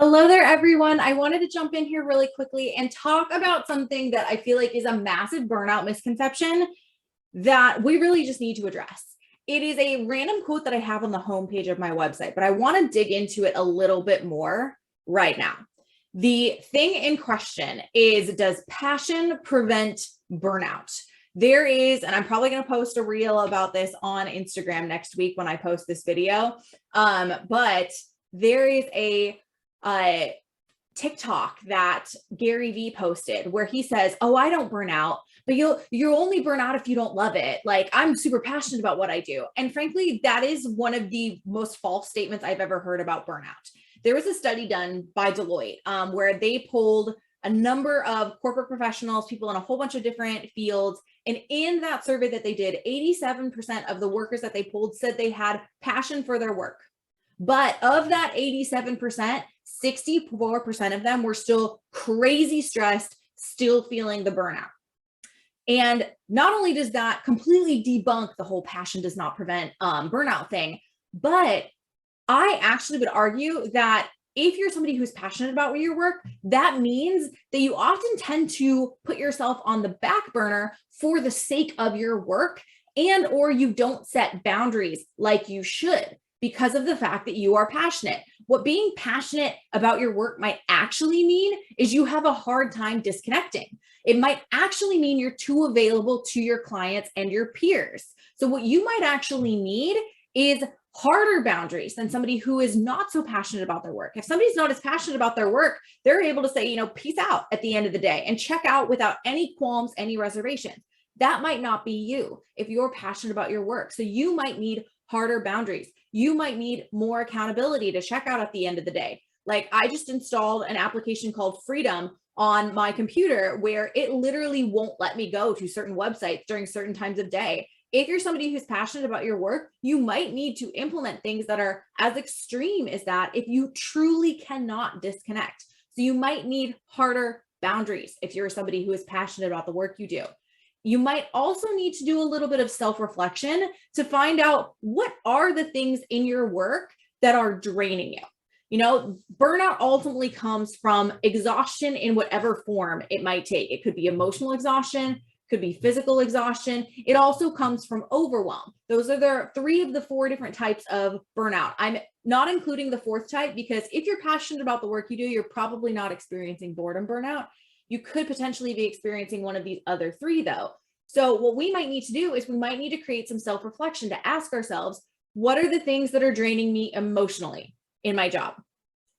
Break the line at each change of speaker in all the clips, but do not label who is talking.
Hello there, everyone. I wanted to jump in here really quickly and talk about something that I feel like is a massive burnout misconception that we really just need to address. It is a random quote that I have on the homepage of my website, but I want to dig into it a little bit more right now. The thing in question is, does passion prevent burnout? There is, and I'm probably going to post a reel about this on Instagram next week when I post this video. But there is a TikTok that Gary Vee posted where he says, "Oh, I don't burn out, but you'll only burn out if you don't love it. Like, I'm super passionate about what I do." And frankly, that is one of the most false statements I've ever heard about burnout. There was a study done by Deloitte where they polled a number of corporate professionals, people in a whole bunch of different fields. And in that survey that they did, 87% of the workers that they polled said they had passion for their work. But of that 87%, 64% of them were still crazy stressed, still feeling the burnout. And not only does that completely debunk the whole passion does not prevent burnout thing, but I actually would argue that if you're somebody who's passionate about your work, that means that you often tend to put yourself on the back burner for the sake of your work, and or you don't set boundaries like you should because of the fact that you are passionate. What being passionate about your work might actually mean is you have a hard time disconnecting. It might actually mean you're too available to your clients and your peers. So what you might actually need is harder boundaries than somebody who is not so passionate about their work. If somebody's not as passionate about their work, they're able to say, peace out at the end of the day and check out without any qualms, any reservations. That might not be you if you're passionate about your work. So you might need harder boundaries. You might need more accountability to check out at the end of the day. Like, I just installed an application called Freedom on my computer where it literally won't let me go to certain websites during certain times of day. If you're somebody who's passionate about your work, you might need to implement things that are as extreme as that if you truly cannot disconnect. So you might need harder boundaries if you're somebody who is passionate about the work you do. You might also need to do a little bit of self-reflection to find out what are the things in your work that are draining you. Burnout ultimately comes from exhaustion in whatever form it might take. It could be emotional exhaustion, could be physical exhaustion. It also comes from overwhelm. Those are the three of the four different types of burnout. I'm not including the fourth type because if you're passionate about the work you do, you're probably not experiencing boredom burnout. You could potentially be experiencing one of these other three though. So what we might need to do is we might need to create some self-reflection to ask ourselves, what are the things that are draining me emotionally in my job?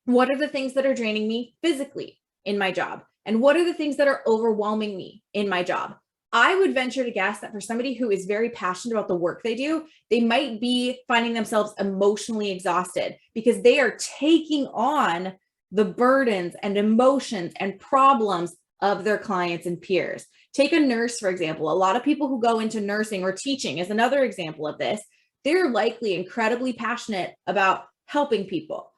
What are the things that are draining me physically in my job? And what are the things that are overwhelming me in my job? I would venture to guess that for somebody who is very passionate about the work they do, they might be finding themselves emotionally exhausted because they are taking on the burdens and emotions and problems of their clients and peers. Take a nurse, for example. A lot of people who go into nursing or teaching is another example of this. They're likely incredibly passionate about helping people.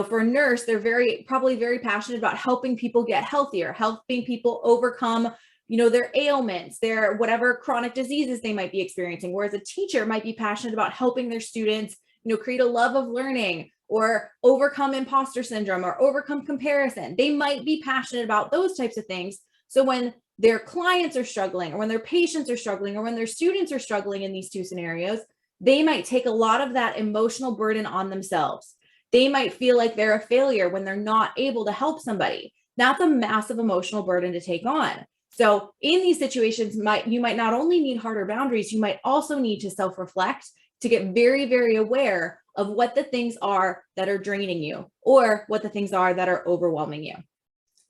For a nurse, they're probably very passionate about helping people get healthier, helping people overcome their ailments, their whatever chronic diseases they might be experiencing. Whereas a teacher might be passionate about helping their students, create a love of learning or overcome imposter syndrome or overcome comparison. They might be passionate about those types of things. So when their clients are struggling or when their patients are struggling or when their students are struggling in these two scenarios, they might take a lot of that emotional burden on themselves. They might feel like they're a failure when they're not able to help somebody. That's a massive emotional burden to take on. So in these situations, you might not only need harder boundaries, you might also need to self-reflect to get very, very aware of what the things are that are draining you or what the things are that are overwhelming you.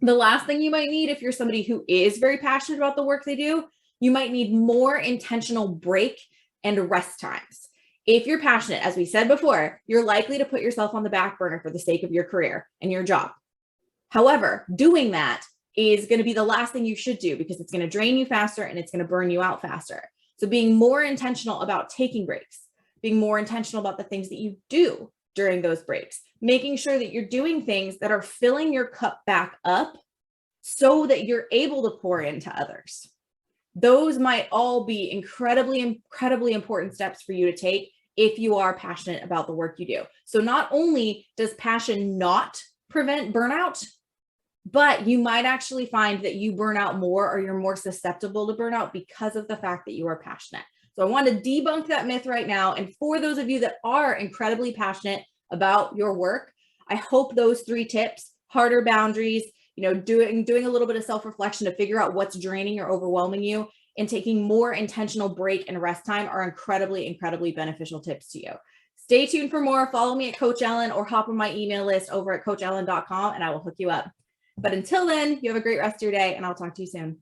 The last thing you might need if you're somebody who is very passionate about the work they do, you might need more intentional break and rest times. If you're passionate, as we said before, you're likely to put yourself on the back burner for the sake of your career and your job. However, doing that is going to be the last thing you should do because it's going to drain you faster and it's going to burn you out faster. So being more intentional about taking breaks, being more intentional about the things that you do during those breaks, making sure that you're doing things that are filling your cup back up so that you're able to pour into others. Those might all be incredibly, incredibly important steps for you to take if you are passionate about the work you do. So not only does passion not prevent burnout, but you might actually find that you burn out more, or you're more susceptible to burnout because of the fact that you are passionate. So I want to debunk that myth right now. And for those of you that are incredibly passionate about your work, I hope those 3 tips, harder boundaries, doing a little bit of self-reflection to figure out what's draining or overwhelming you, and taking more intentional break and rest time are incredibly, incredibly beneficial tips to you. Stay tuned for more. Follow me at Coach Ellen, or hop on my email list over at coachellen.com and I will hook you up. But until then, you have a great rest of your day, and I'll talk to you soon.